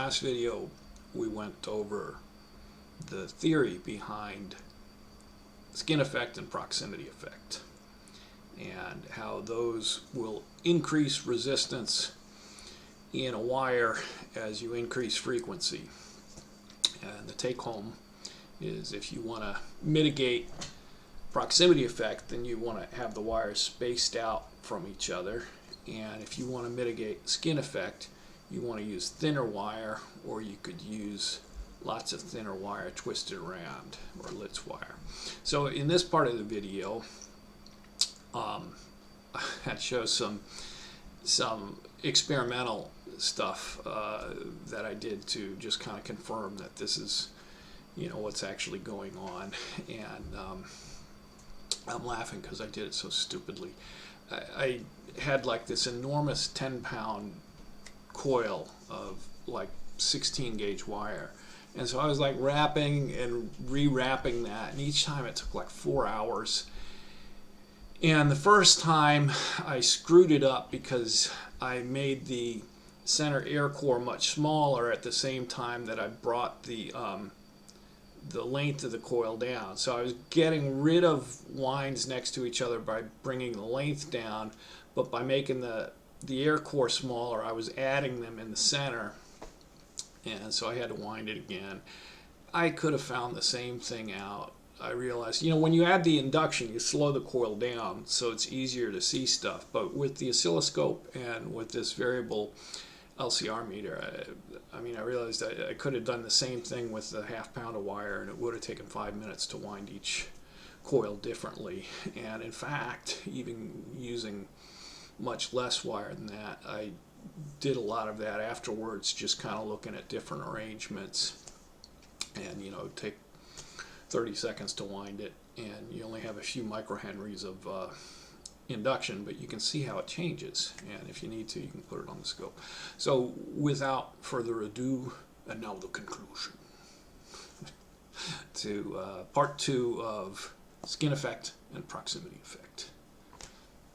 last video, we went over the theory behind skin effect and proximity effect, and how those will increase resistance in a wire as you increase frequency. And the take home is, if you want to mitigate proximity effect, then you want to have the wires spaced out from each other. And if you want to mitigate skin effect, you want to use thinner wire, or you could use lots of thinner wire twisted around, or Litz wire. So in this part of the video, that shows some experimental stuff that I did to just kind of confirm that this is, what's actually going on. And I'm laughing because I did it so stupidly. I had like this enormous 10-pound coil of like 16 gauge wire, and so I was like wrapping and re-wrapping that, and each time it took like 4 hours. And the first time I screwed it up because I made the center air core much smaller at the same time that I brought the length of the coil down. So I was getting rid of winds next to each other by bringing the length down, but by making the air core smaller, I was adding them in the center, and so I had to wind it again. I could have found the same thing out. I realized, when you add the induction, you slow the coil down, so it's easier to see stuff. But with the oscilloscope and with this variable LCR meter, I realized I could have done the same thing with a half pound of wire, and it would have taken 5 minutes to wind each coil differently. And in fact, even using much less wire than that, I did a lot of that afterwards, just kind of looking at different arrangements. And take 30 seconds to wind it, and you only have a few microhenries of induction, but you can see how it changes, and if you need to, you can put it on the scope. So without further ado, and now the conclusion to part 2 of skin effect and proximity effect.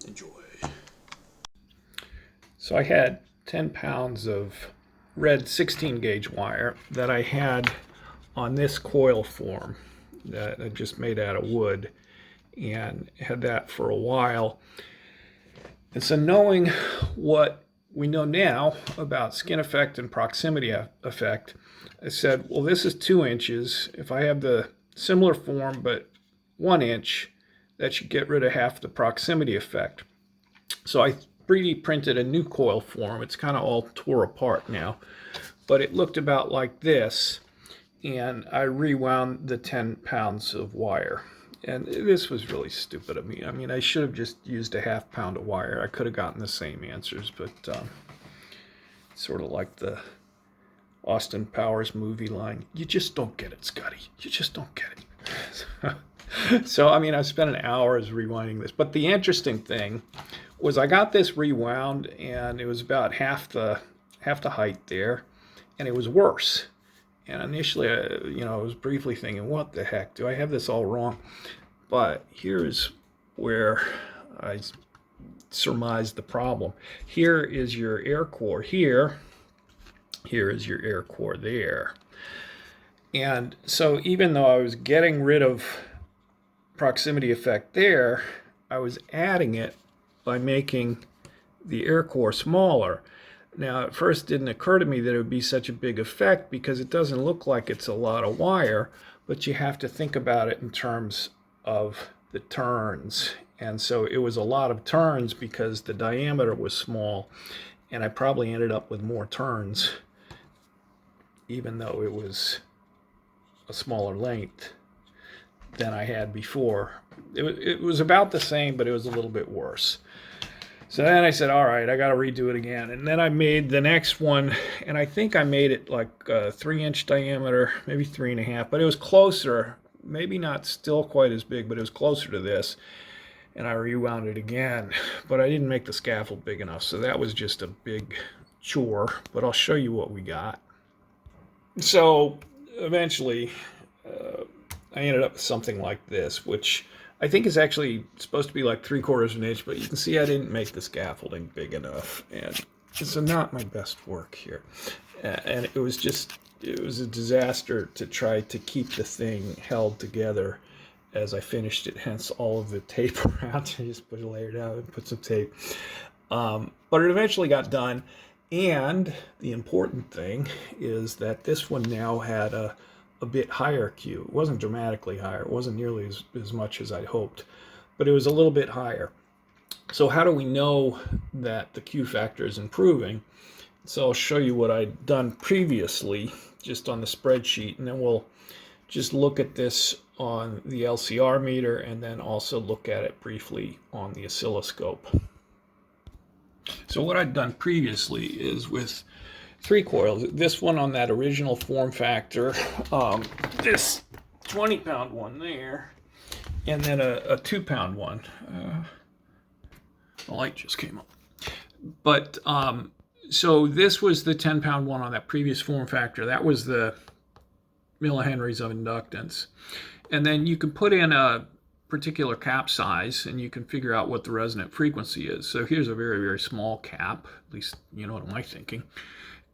Enjoy. So I had 10 pounds of red 16 gauge wire that I had on this coil form that I just made out of wood, and had that for a while. And so, knowing what we know now about skin effect and proximity effect, I said, well, this is 2 inches. If I have the similar form but 1 inch, that should get rid of half the proximity effect. So I 3D printed a new coil form. It's kind of all tore apart now, but it looked about like this, and I rewound the 10 pounds of wire. And this was really stupid of me. I should have just used a half pound of wire. I could have gotten the same answers, but sort of like the Austin Powers movie line, you just don't get it, Scotty. You just don't get it. So, I spent an hour rewinding this. But the interesting thing was I got this rewound, and it was about half the height there, and it was worse. And initially, I was briefly thinking, what the heck? Do I have this all wrong? But here's where I surmised the problem. Here is your air core here. Here is your air core there. And so even though I was getting rid of proximity effect there, I was adding it by making the air core smaller. Now, at first, it didn't occur to me that it would be such a big effect, because it doesn't look like it's a lot of wire, but you have to think about it in terms of the turns. And so it was a lot of turns because the diameter was small, and I probably ended up with more turns, even though it was a smaller length than I had before. It was about the same, but it was a little bit worse. So then I said, all right, I got to redo it again. And then I made the next one, and I think I made it like a 3-inch diameter, maybe 3.5, but it was closer, maybe not still quite as big, but it was closer to this. And I rewound it again, but I didn't make the scaffold big enough, so that was just a big chore, but I'll show you what we got. So eventually, I ended up with something like this, which I think is actually supposed to be like 3/4 of an inch, but you can see I didn't make the scaffolding big enough, and it's not my best work here. And it was a disaster to try to keep the thing held together as I finished it, hence all of the tape around. I just put it layered out and put some tape. But it eventually got done, and the important thing is that this one now had a bit higher Q. It wasn't dramatically higher. It wasn't nearly as much as I'd hoped, but it was a little bit higher. So how do we know that the Q factor is improving? So I'll show you what I'd done previously just on the spreadsheet, and then we'll just look at this on the LCR meter and then also look at it briefly on the oscilloscope. So what I'd done previously is with 3 coils, this one on that original form factor, this 20-pound one there, and then a 2-pound one. The light just came up. But so this was the 10-pound one on that previous form factor. That was the millihenries of inductance. And then you can put in a particular cap size and you can figure out what the resonant frequency is. So here's a very, very small cap, at least you know what I'm thinking.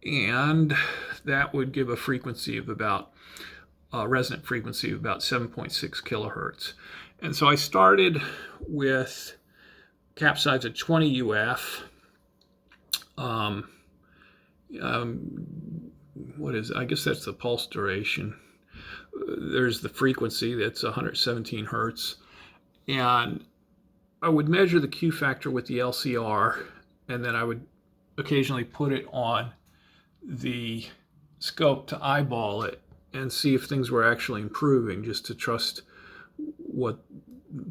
And that would give a frequency of about, resonant frequency of about 7.6 kilohertz. And so I started with cap size of 20 UF. What is it? I guess that's the pulse duration. There's the frequency, that's 117 hertz. And I would measure the Q factor with the LCR, and then I would occasionally put it on the scope to eyeball it and see if things were actually improving, just to trust what,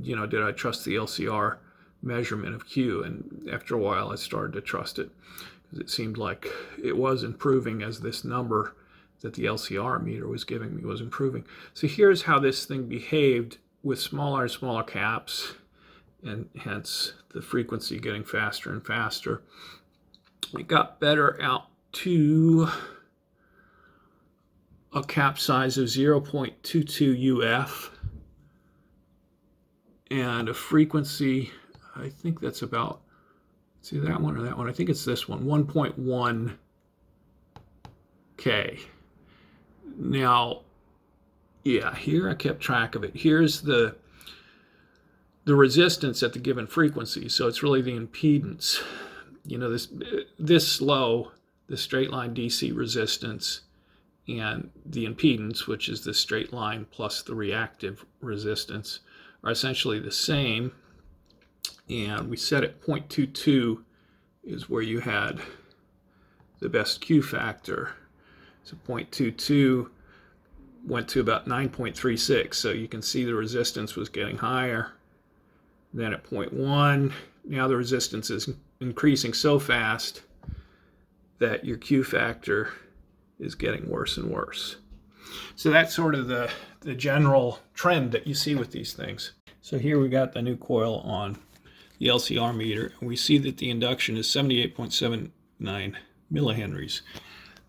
did I trust the LCR measurement of Q? And after a while I started to trust it, because it seemed like it was improving as this number that the LCR meter was giving me was improving. So here's how this thing behaved with smaller and smaller caps, and hence the frequency getting faster and faster. It got better out to a cap size of 0.22 UF and a frequency, I think that's about, see that one or that one? I think it's this one, 1.1 K. Now, yeah, here I kept track of it. Here's the resistance at the given frequency. So it's really the impedance. This low, the straight line DC resistance, and the impedance, which is the straight line plus the reactive resistance, are essentially the same. And we set at 0.22 is where you had the best Q factor. So 0.22 went to about 9.36. So you can see the resistance was getting higher. Then at 0.1, now the resistance is increasing so fast that your Q factor is getting worse and worse. So that's sort of the general trend that you see with these things. So here we got the new coil on the LCR meter, and we see that the induction is 78.79 millihenries.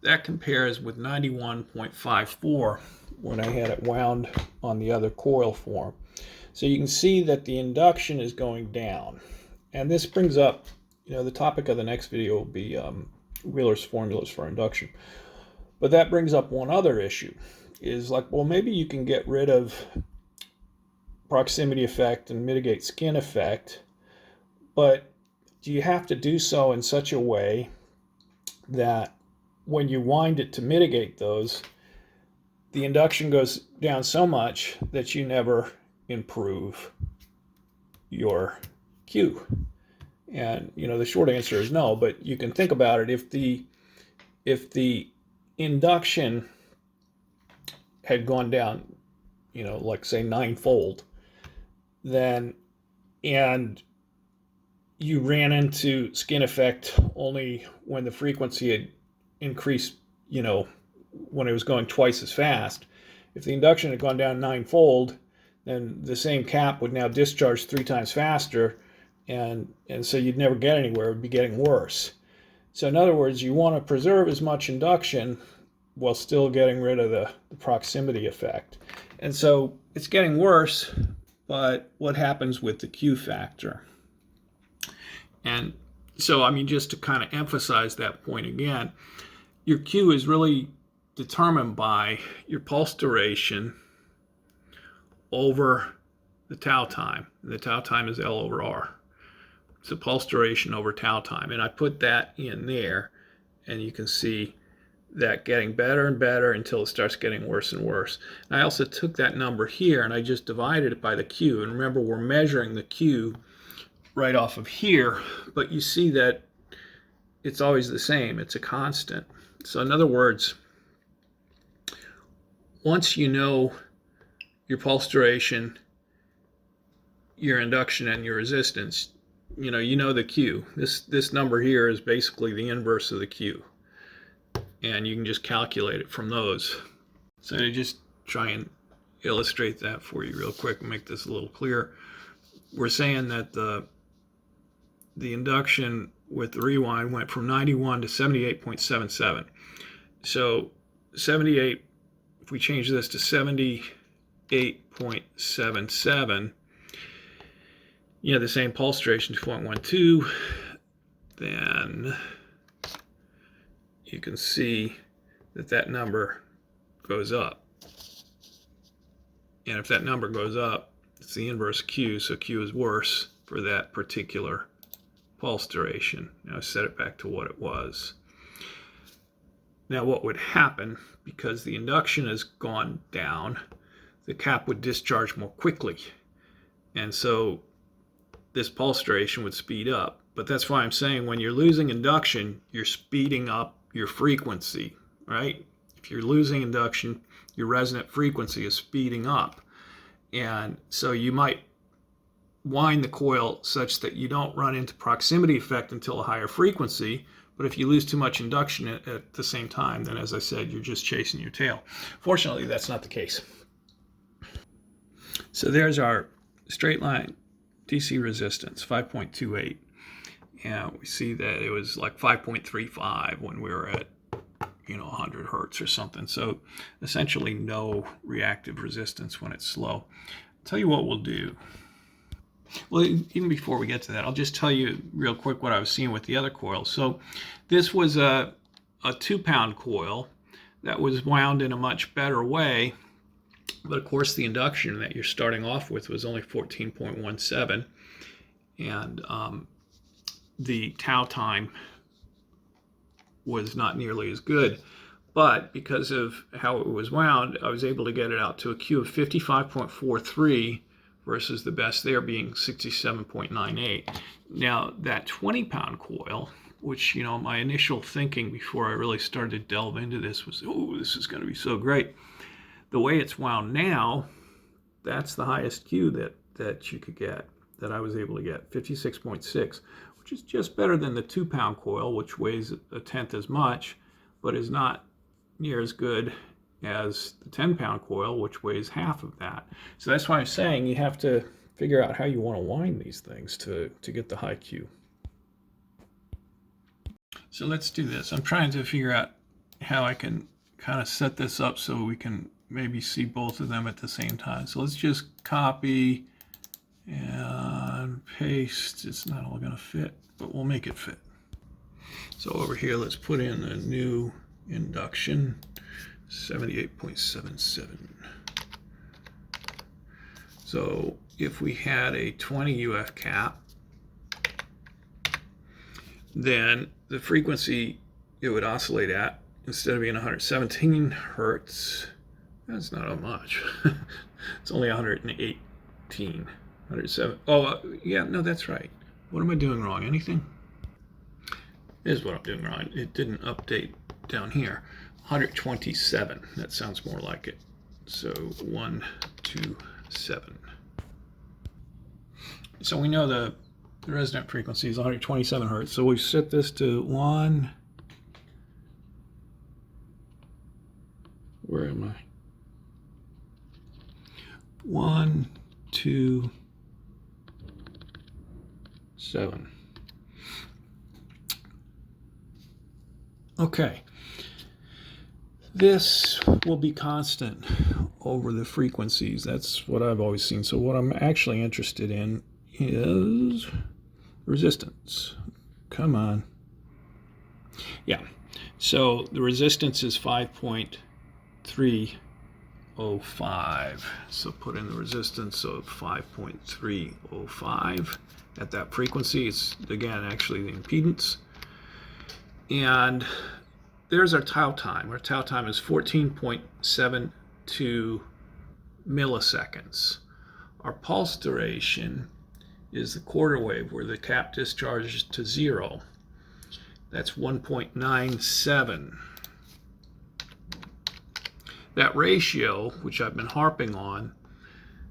That compares with 91.54 when I had it wound on the other coil form. So you can see that the induction is going down. And this brings up, the topic of the next video will be Wheeler's formulas for induction. But that brings up one other issue, is like, well, maybe you can get rid of proximity effect and mitigate skin effect, but do you have to do so in such a way that when you wind it to mitigate those, the induction goes down so much that you never improve your Q? And the short answer is no, but you can think about it. If the induction had gone down, like say 9-fold, then, and you ran into skin effect only when the frequency had increased, when it was going twice as fast. If the induction had gone down 9-fold, then the same cap would now discharge 3 times faster, and so you'd never get anywhere. It would be getting worse. So in other words, you want to preserve as much induction while still getting rid of the proximity effect. And so it's getting worse, but what happens with the Q factor? And so, just to kind of emphasize that point again, your Q is really determined by your pulse duration over the tau time. The tau time is L over R. It's the pulse duration over tau time. And I put that in there, and you can see that getting better and better until it starts getting worse and worse. And I also took that number here and I just divided it by the Q. And remember, we're measuring the Q right off of here, but you see that it's always the same. It's a constant. So in other words, once you know your pulse duration, your induction, and your resistance, you know the Q. This number here is basically the inverse of the Q. And you can just calculate it from those. So to just try and illustrate that for you real quick and make this a little clearer, we're saying that the induction with the rewind went from 91 to 78.77. So 78, if we change this to 78.77, you have the same pulse duration, 2.12, then you can see that that number goes up. And if that number goes up, it's the inverse Q, so Q is worse for that particular pulse duration. Now set it back to what it was. Now what would happen, because the induction has gone down, the cap would discharge more quickly. And so this pulse duration would speed up. But that's why I'm saying when you're losing induction, you're speeding up your frequency, right? If you're losing induction, your resonant frequency is speeding up. And so you might wind the coil such that you don't run into proximity effect until a higher frequency. But if you lose too much induction at the same time, then as I said, you're just chasing your tail. Fortunately, that's not the case. So there's our straight line DC resistance, 5.28. And we see that it was like 5.35 when we were at 100 hertz or something. So essentially no reactive resistance when it's slow. I'll tell you what we'll do. Well, even before we get to that, I'll just tell you real quick what I was seeing with the other coils. So this was a 2-pound coil that was wound in a much better way. But of course, the induction that you're starting off with was only 14.17. And the tau time was not nearly as good. But because of how it was wound, I was able to get it out to a Q of 55.43 versus the best there being 67.98. Now, that 20-pound coil, which, my initial thinking before I really started to delve into this was, oh, this is going to be so great. The way it's wound now, that's the highest Q that you could get, that I was able to get, 56.6, which is just better than the 2-pound coil, which weighs a tenth as much, but is not near as good as the 10-pound coil, which weighs half of that. So that's why I'm saying you have to figure out how you want to wind these things to get the high Q. So let's do this. I'm trying to figure out how I can kind of set this up so we can maybe see both of them at the same time. So let's just copy and paste. It's not all going to fit, but we'll make it fit. So over here, let's put in a new induction, 78.77. So if we had a 20 UF cap, then the frequency it would oscillate at, instead of being 117 hertz, that's not much. It's only 118, 107. Oh, yeah, no, that's right. What am I doing wrong? Anything? Here's what I'm doing wrong. It didn't update down here. 127. That sounds more like it. So 127. So we know the resonant frequency is 127 hertz. So we set this to 1. Where am I? 1, 2, 7. Okay. This will be constant over the frequencies. That's what I've always seen. So what I'm actually interested in is resistance. Come on. Yeah. So the resistance is 5.305. So put in the resistance of 5.305 at that frequency. It's, again, actually the impedance. And there's our tau time. Our tau time is 14.72 milliseconds. Our pulse duration is the quarter wave where the cap discharges to 0. That's 1.97. That ratio, which I've been harping on,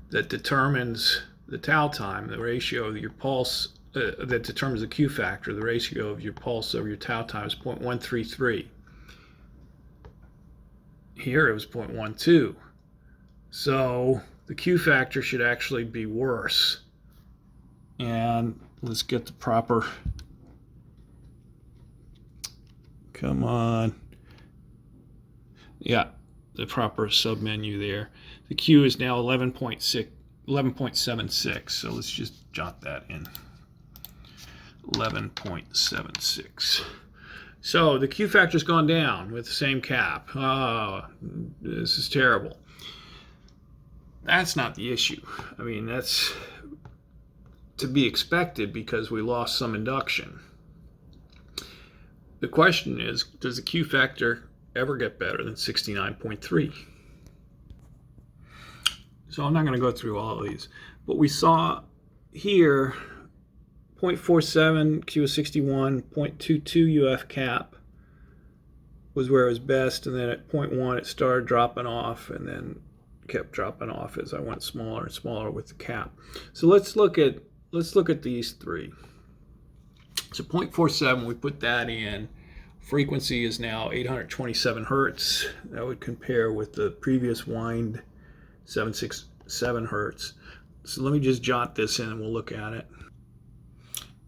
that determines the tau time, the ratio of your pulse, that determines the Q factor, the ratio of your pulse over your tau time is 0.133. Here it was 0.12. So the Q factor should actually be worse. And let's get the proper, come on. Yeah, the proper submenu there. The Q is now 11.76. So let's just jot that in. 11.76. So the Q factor's gone down with the same cap. Oh, this is terrible. That's not the issue. I mean, that's to be expected because we lost some induction. The question is, does the Q factor ever get better than 69.3? So I'm not going to go through all of these, but we saw here 0.47 Q is 61, 0.22 UF cap was where it was best, and then at 0.1 it started dropping off and then kept dropping off as I went smaller and smaller with the cap. So let's look at these three. So 0.47, we put that in. Frequency is now 827 hertz. That would compare with the previous wind 767 hertz. So let me just jot this in and we'll look at it.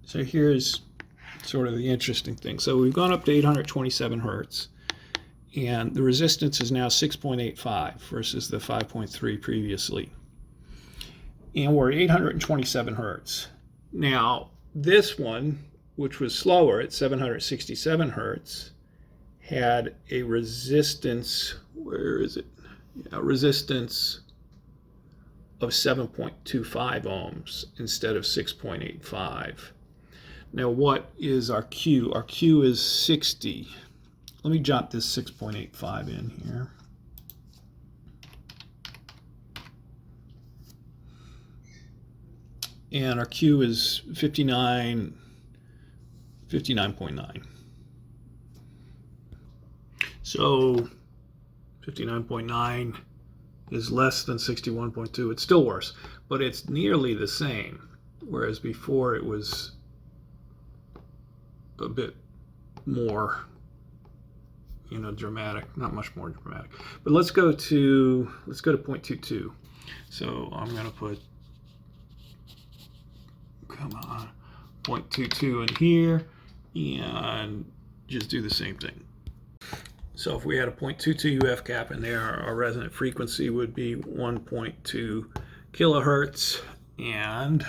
So here's sort of the interesting thing. So we've gone up to 827 hertz, and the resistance is now 6.85 versus the 5.3 previously. And we're at 827 hertz. Now, this one, which was slower at 767 hertz, had a resistance, where is it? Yeah, resistance of 7.25 ohms instead of 6.85. Now, what is our Q? Our Q is 60. Let me jot this 6.85 in here. And our Q is 59.9. So 59.9 is less than 61.2. It's still worse, but it's nearly the same, whereas before it was a bit more, dramatic. Not much more dramatic. But let's go to 0.22. So I'm going to put, come on, 0.22 in here and just do the same thing. So if we had a 0.22 UF cap in there, our resonant frequency would be 1.2 kilohertz. And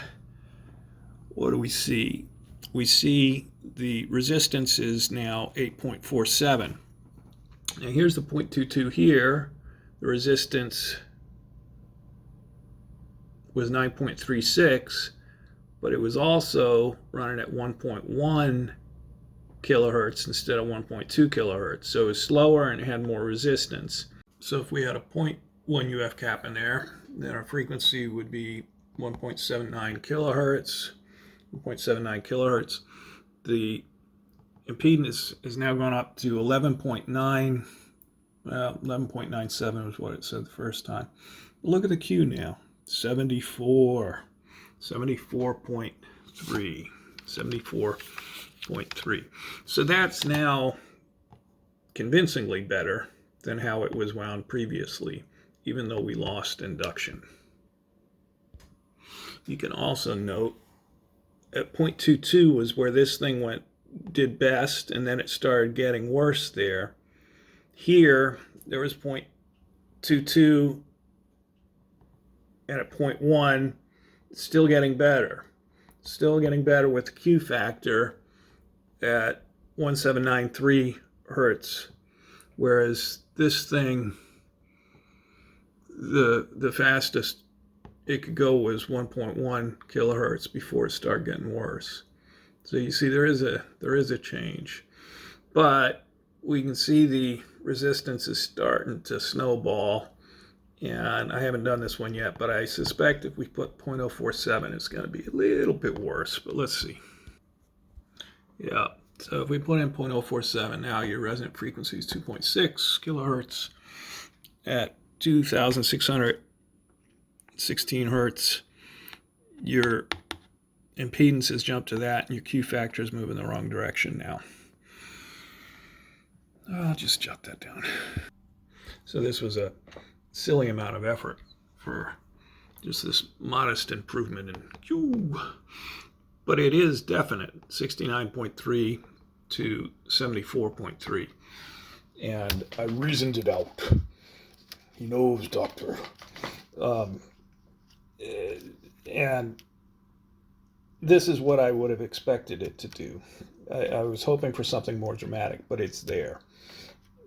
what do we see? We see the resistance is now 8.47. Now here's the 0.22 here. The resistance was 9.36, but it was also running at 1.1 kilohertz instead of 1.2 kilohertz. So it was slower and it had more resistance. So if we had a 0.1 UF cap in there, then our frequency would be 1.79 kilohertz. 1.79 kilohertz. The impedance is now gone up to 11.9. Well, 11.97 was what it said the first time. Look at the Q now. 74. 74.3. 74.3. So that's now convincingly better than how it was wound previously, even though we lost induction. You can also note at 0.22 was where this thing did best, and then it started getting worse there. Here, there was 0.22, and at 0.1, still getting better. Still getting better with the Q factor at 1793 hertz, whereas this thing, the fastest it could go was 1.1 kilohertz before it started getting worse. So you see there is a change, but we can see the resistance is starting to snowball. And I haven't done this one yet, but I suspect if we put 0.047, it's going to be a little bit worse, but let's see. Yeah, so if we put in 0.047 now, your resonant frequency is 2.6 kilohertz at 2,616 hertz. Your impedance has jumped to that, and your Q factor is moving the wrong direction now. I'll just jot that down. So this was a silly amount of effort for just this modest improvement in Q. But it is definite, 69.3 to 74.3. And I reasoned it out. He knows, doctor. And this is what I would have expected it to do. I was hoping for something more dramatic, but it's there.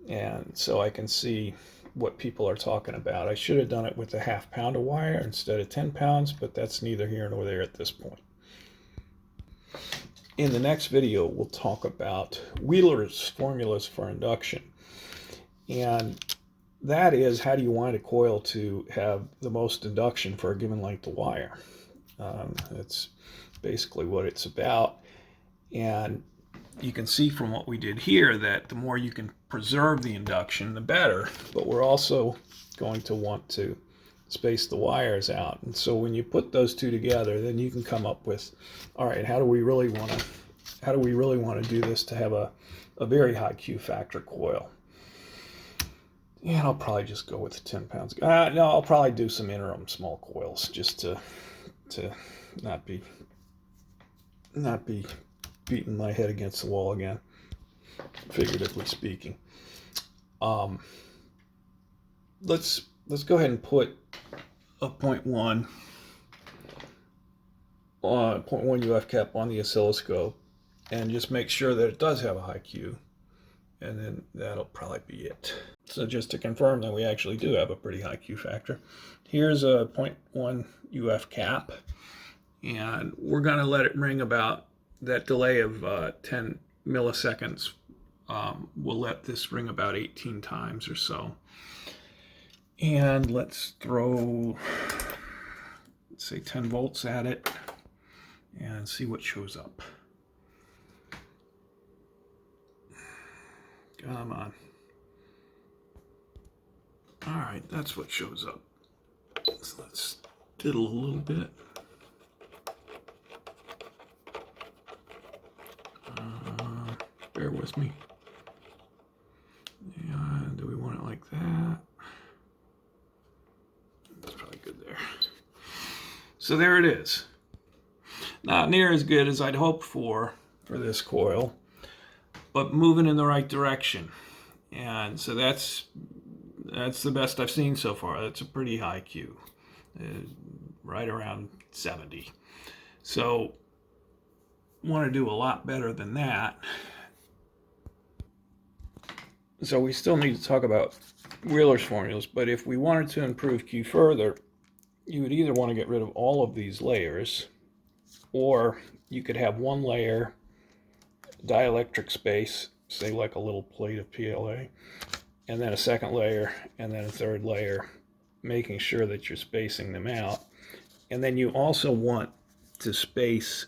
And so I can see what people are talking about. I should have done it with a ½ pound of wire instead of 10 pounds, but that's neither here nor there at this point. In the next video, we'll talk about Wheeler's formulas for induction. And that is, how do you wind a coil to have the most induction for a given length of wire? That's basically what it's about. And you can see from what we did here that the more you can preserve the induction, the better. But we're also going to want to space the wires out. And so when you put those two together, then you can come up with, all right, how do we really want to do this to have a very high Q factor coil? And I'll probably just go with the 10 pounds. No, I'll probably do some interim small coils just to not be beating my head against the wall again, figuratively speaking. Let's go ahead and put a 0.1 UF cap on the oscilloscope and just make sure that it does have a high Q, and then that'll probably be it. So just to confirm that we actually do have a pretty high Q factor, here's a 0.1 UF cap, and we're going to let it ring about that delay of 10 milliseconds. We'll let this ring about 18 times or so. And let's throw, let's say 10 volts at it and see what shows up. Come on. All right, that's what shows up. So let's diddle a little bit. Bear with me. And do we want it like that? That's probably good there. So there it is. Not near as good as I'd hoped for this coil, but moving in the right direction. And so that's the best I've seen so far. That's a pretty high Q, right around 70. So want to do a lot better than that. So we still need to talk about Wheeler's formulas, but if we wanted to improve Q further, you would either want to get rid of all of these layers, or you could have one layer dielectric space, say like a little plate of PLA, and then a second layer, and then a third layer, making sure that you're spacing them out. And then you also want to space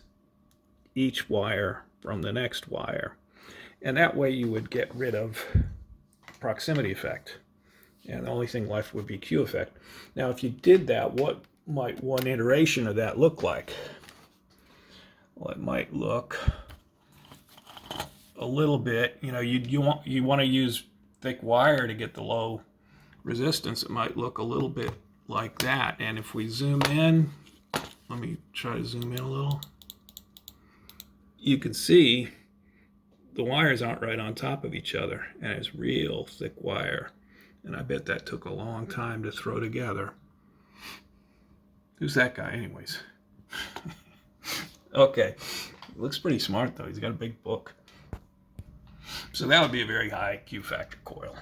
each wire from the next wire. And that way you would get rid of proximity effect. And the only thing left would be Q effect. Now, if you did that, what might one iteration of that look like? Well, it might look a little bit, you want to use thick wire to get the low resistance. It might look a little bit like that. And if we zoom in, let me try to zoom in a little. You can see the wires aren't right on top of each other, and it's real thick wire. And I bet that took a long time to throw together. Who's that guy anyways? Okay, looks pretty smart though. He's got a big book. So that would be a very high Q factor coil.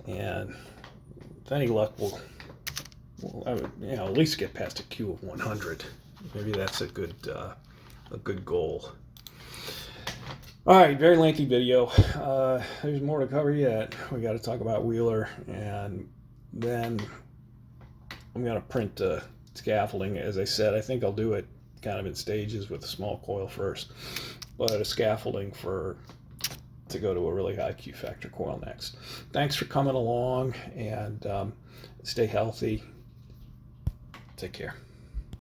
And with any luck, I would, at least get past a Q of 100. Maybe that's a good goal. All right, very lengthy video. There's more to cover yet. We got to talk about Wheeler, and then I'm going to print the scaffolding. As I said, I think I'll do it kind of in stages with a small coil first, but a scaffolding to go to a really high Q factor coil next. Thanks for coming along, and stay healthy. Take care.